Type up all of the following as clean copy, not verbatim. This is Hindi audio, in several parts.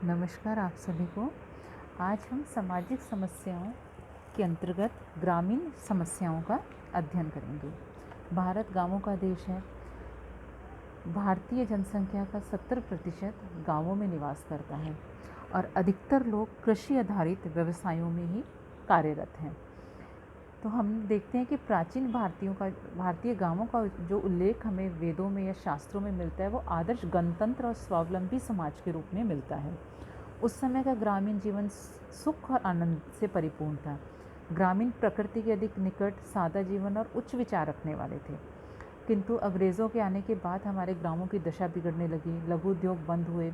नमस्कार आप सभी को। आज हम सामाजिक समस्याओं के अंतर्गत ग्रामीण समस्याओं का अध्ययन करेंगे। भारत गांवों का देश है। भारतीय जनसंख्या का 70% गांवों में निवास करता है और अधिकतर लोग कृषि आधारित व्यवसायों में ही कार्यरत हैं। तो हम देखते हैं कि प्राचीन भारतीय गांवों का जो उल्लेख हमें वेदों में या शास्त्रों में मिलता है वो आदर्श गणतंत्र और स्वावलंबी समाज के रूप में मिलता है। उस समय का ग्रामीण जीवन सुख और आनंद से परिपूर्ण था। ग्रामीण प्रकृति के अधिक निकट, सादा जीवन और उच्च विचार रखने वाले थे। किंतु अंग्रेज़ों के आने के बाद हमारे ग्रामों की दशा बिगड़ने लगी, लघु उद्योग बंद हुए,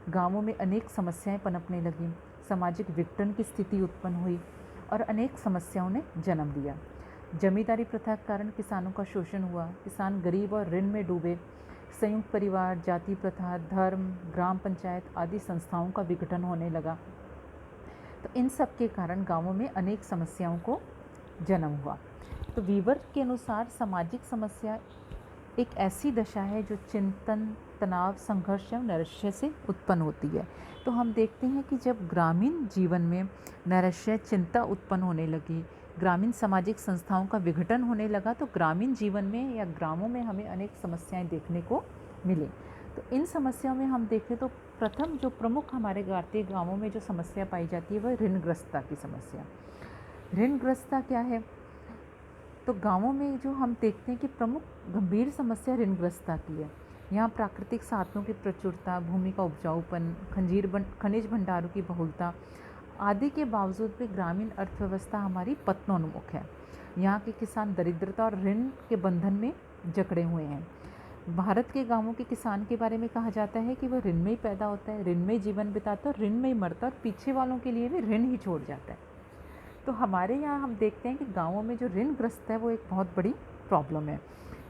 गांवों में अनेक समस्याएं पनपने लगीं, सामाजिक विघटन की स्थिति उत्पन्न हुई और अनेक समस्याओं ने जन्म लिया। जमींदारी प्रथा के कारण किसानों का शोषण हुआ, किसान गरीब और ऋण में डूबे। संयुक्त परिवार, जाति प्रथा, धर्म, ग्राम पंचायत आदि संस्थाओं का विघटन होने लगा। तो इन सब के कारण गांवों में अनेक समस्याओं को जन्म हुआ। तो वीवर के अनुसार सामाजिक समस्या एक ऐसी दशा है जो चिंतन, तनाव, संघर्ष या नैराश्य से उत्पन्न होती है। तो हम देखते हैं कि जब ग्रामीण जीवन में नैराश्य, चिंता उत्पन्न होने लगी, ग्रामीण सामाजिक संस्थाओं का विघटन होने लगा, तो ग्रामीण जीवन में या ग्रामों में हमें अनेक समस्याएं देखने को मिली। तो इन समस्याओं में हम देखें तो प्रथम जो प्रमुख हमारे भारतीय गाँवों में जो समस्या पाई जाती है वह ऋणग्रस्तता की समस्या। ऋणग्रस्तता क्या है? तो गांवों में जो हम देखते हैं कि प्रमुख गंभीर समस्या ऋणग्रस्तता की है। यहाँ प्राकृतिक साधनों की प्रचुरता, भूमि का उपजाऊपन, खनिज भंडारों की बहुलता आदि के बावजूद भी ग्रामीण अर्थव्यवस्था हमारी पतनोन्मुख है। यहाँ के किसान दरिद्रता और ऋण के बंधन में जकड़े हुए हैं। भारत के गांवों के किसान के बारे में कहा जाता है कि वह ऋण में ही पैदा होता है, ऋण में ही जीवन बिताता है और ऋण में ही मरता है और पीछे वालों के लिए भी ऋण ही छोड़ जाता है। तो हमारे यहाँ हम देखते हैं कि गांवों में जो ऋणग्रस्त है वो एक बहुत बड़ी प्रॉब्लम है।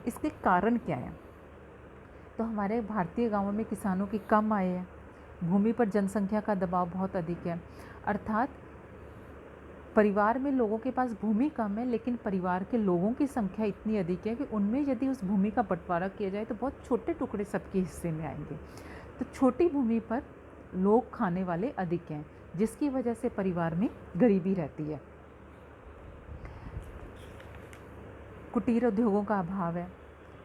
इसके कारण क्या है? तो हमारे भारतीय गांवों में किसानों की कम आय है, भूमि पर जनसंख्या का दबाव बहुत अधिक है, अर्थात परिवार में लोगों के पास भूमि कम है लेकिन परिवार के लोगों की संख्या इतनी अधिक है कि उनमें यदि उस भूमि का बंटवारा किया जाए तो बहुत छोटे टुकड़े सबके हिस्से में आएंगे। तो छोटी भूमि पर लोग खाने वाले अधिक हैं, जिसकी वजह से परिवार में गरीबी रहती है। कुटीर उद्योगों का अभाव है,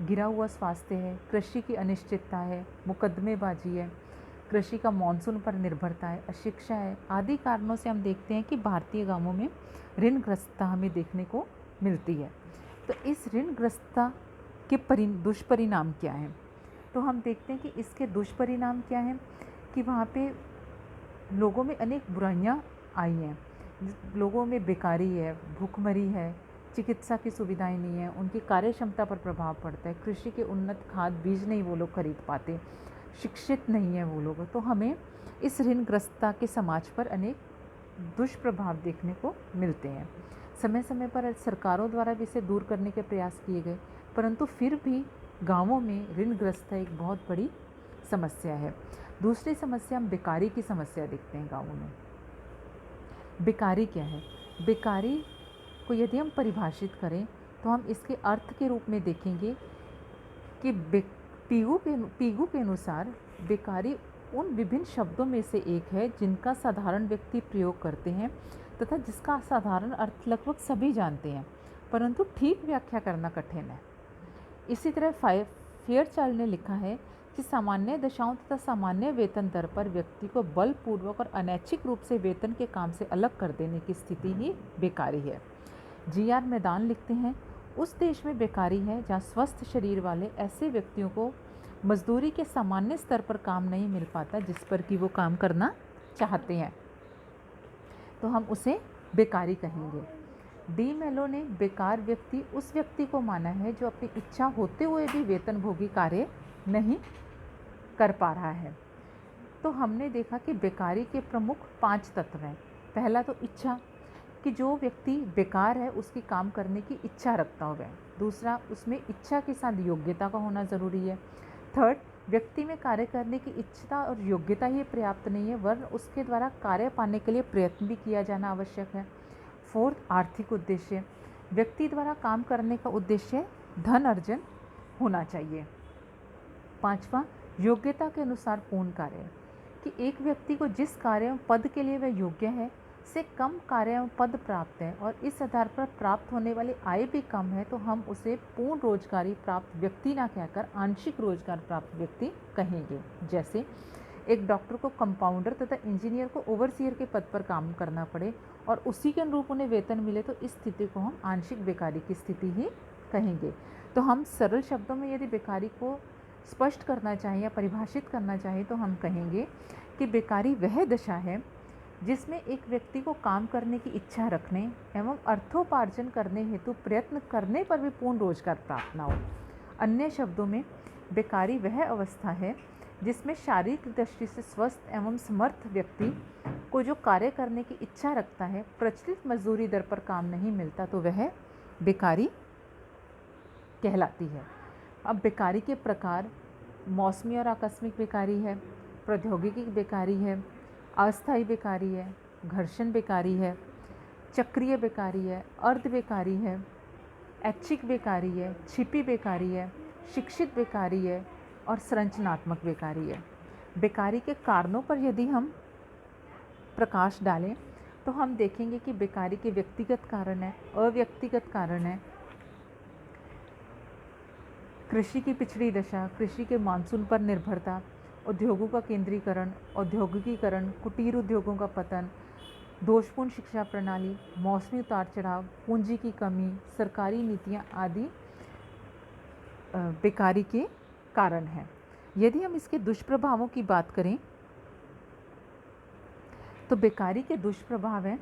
गिरा हुआ स्वास्थ्य है, कृषि की अनिश्चितता है, मुकदमेबाजी है, कृषि का मानसून पर निर्भरता है, अशिक्षा है आदि कारणों से हम देखते हैं कि भारतीय गांवों में ऋणग्रस्तता हमें देखने को मिलती है। तो इस ऋणग्रस्तता के दुष्परिणाम क्या हैं? तो हम देखते हैं कि इसके दुष्परिणाम क्या हैं कि वहाँ पे लोगों में अनेक बुराइयाँ आई हैं। लोगों में बेकारी है, भूखमरी है, चिकित्सा की सुविधाएं नहीं है, उनकी कार्य क्षमता पर प्रभाव पड़ता है, कृषि के उन्नत खाद बीज नहीं वो लोग खरीद पाते, शिक्षित नहीं है वो लोग। तो हमें इस ऋणग्रस्तता के समाज पर अनेक दुष्प्रभाव देखने को मिलते हैं। समय समय पर सरकारों द्वारा भी इसे दूर करने के प्रयास किए गए, परंतु फिर भी गाँवों में ऋणग्रस्तता एक बहुत बड़ी समस्या है। दूसरी समस्या हम बेकारी की समस्या देखते हैं गाँवों में। बेकारी क्या है? बेकारी को यदि हम परिभाषित करें तो हम इसके अर्थ के रूप में देखेंगे कि पीगू के अनुसार बेकारी उन विभिन्न शब्दों में से एक है जिनका साधारण व्यक्ति प्रयोग करते हैं तथा जिसका साधारण अर्थ लगभग सभी जानते हैं, परंतु ठीक व्याख्या करना कठिन है। इसी तरह फेयरचाइल्ड ने लिखा है कि सामान्य दशाओं तथा सामान्य वेतन दर पर व्यक्ति को बलपूर्वक और अनैच्छिक रूप से वेतन के काम से अलग कर देने की स्थिति ही बेकारी है। जी.आर. मैदान लिखते हैं, उस देश में बेकारी है जहाँ स्वस्थ शरीर वाले ऐसे व्यक्तियों को मजदूरी के सामान्य स्तर पर काम नहीं मिल पाता जिस पर कि वो काम करना चाहते हैं, तो हम उसे बेकारी कहेंगे। डी मेलो ने बेकार व्यक्ति उस व्यक्ति को माना है जो अपनी इच्छा होते हुए भी वेतनभोगी कार्य नहीं कर पा रहा है। तो हमने देखा कि बेकारी के प्रमुख 5 तत्व हैं। पहला तो इच्छा, कि जो व्यक्ति बेकार है उसकी काम करने की इच्छा रखता हो वह। दूसरा, उसमें इच्छा के साथ योग्यता का होना ज़रूरी है। थर्ड, व्यक्ति में कार्य करने की इच्छा और योग्यता ही पर्याप्त नहीं है, वरन उसके द्वारा कार्य पाने के लिए प्रयत्न भी किया जाना आवश्यक है। फोर्थ, आर्थिक उद्देश्य, व्यक्ति द्वारा काम करने का उद्देश्य धन अर्जन होना चाहिए। पांचवा, योग्यता के अनुसार पूर्ण कार्य, कि एक व्यक्ति को जिस कार्य एवं पद के लिए वह योग्य है से कम कार्य एवं पद प्राप्त है और इस आधार पर प्राप्त होने वाली आय भी कम है, तो हम उसे पूर्ण रोजगारी प्राप्त व्यक्ति ना कहकर आंशिक रोजगार प्राप्त व्यक्ति कहेंगे। जैसे एक डॉक्टर को कंपाउंडर तथा इंजीनियर को ओवरसीयर के पद पर काम करना पड़े और उसी के अनुरूप उन्हें वेतन मिले, तो इस स्थिति को हम आंशिक बेकारी की स्थिति ही कहेंगे। तो हम सरल शब्दों में यदि बेकारी को स्पष्ट करना चाहें या परिभाषित करना चाहें तो हम कहेंगे कि बेकारी वह दशा है जिसमें एक व्यक्ति को काम करने की इच्छा रखने एवं अर्थोपार्जन करने हेतु प्रयत्न करने पर भी पूर्ण रोजगार प्राप्त न हो। अन्य शब्दों में बेकारी वह अवस्था है जिसमें शारीरिक दृष्टि से स्वस्थ एवं समर्थ व्यक्ति को जो कार्य करने की इच्छा रखता है, प्रचलित मजदूरी दर पर काम नहीं मिलता, तो वह बेकारी कहलाती है। अब बेकारी के प्रकार मौसमी और आकस्मिक बेकारी है, प्रौद्योगिकी बेकारी है, अस्थायी बेकारी है, घर्षण बेकारी है, चक्रीय बेकारी है, अर्ध बेकारी है, ऐच्छिक बेकारी है, छिपी बेकारी है, शिक्षित बेकारी है और संरचनात्मक बेकारी है। बेकारी के कारणों पर यदि हम प्रकाश डालें तो हम देखेंगे कि बेकारी के व्यक्तिगत कारण है, अव्यक्तिगत कारण है, कृषि की पिछड़ी दशा, कृषि के मानसून पर निर्भरता, उद्योगों का केंद्रीकरण, औद्योगिकीकरण, कुटीर उद्योगों का पतन, दोषपूर्ण शिक्षा प्रणाली, मौसमी उतार चढ़ाव, पूंजी की कमी, सरकारी नीतियां आदि बेकारी के कारण हैं। यदि हम इसके दुष्प्रभावों की बात करें तो बेकारी के दुष्प्रभाव हैं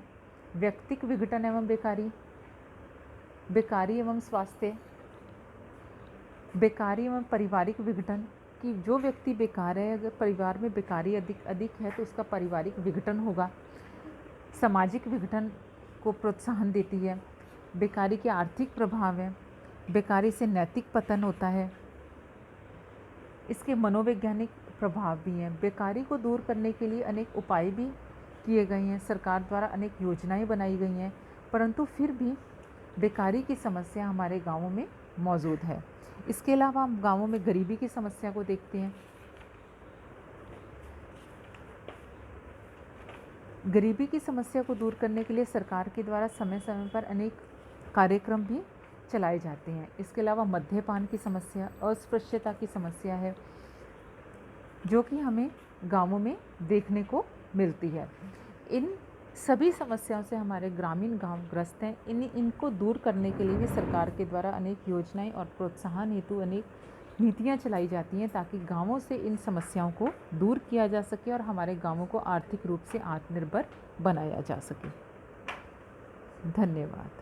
व्यक्तिक विघटन एवं बेकारी एवं स्वास्थ्य, बेकारी एवं पारिवारिक विघटन, कि जो व्यक्ति बेकार है, अगर परिवार में बेकारी अधिक है तो उसका पारिवारिक विघटन होगा। सामाजिक विघटन को प्रोत्साहन देती है। बेकारी के आर्थिक प्रभाव है, बेकारी से नैतिक पतन होता है। इसके मनोवैज्ञानिक प्रभाव भी हैं। बेकारी को दूर करने के लिए अनेक उपाय भी किए गए हैं, सरकार द्वारा अनेक योजनाएं बनाई गई हैं, परंतु फिर भी बेकारी की समस्या हमारे गाँवों में मौजूद है। इसके अलावा हम गाँवों में गरीबी की समस्या को देखते हैं। गरीबी की समस्या को दूर करने के लिए सरकार के द्वारा समय समय पर अनेक कार्यक्रम भी चलाए जाते हैं। इसके अलावा मद्यपान की समस्या, अस्पृश्यता की समस्या है जो कि हमें गाँवों में देखने को मिलती है। इन सभी समस्याओं से हमारे ग्रामीण गांव ग्रस्त हैं। इनको दूर करने के लिए भी सरकार के द्वारा अनेक योजनाएं और प्रोत्साहन हेतु अनेक नीतियां चलाई जाती हैं ताकि गांवों से इन समस्याओं को दूर किया जा सके और हमारे गांवों को आर्थिक रूप से आत्मनिर्भर बनाया जा सके। धन्यवाद।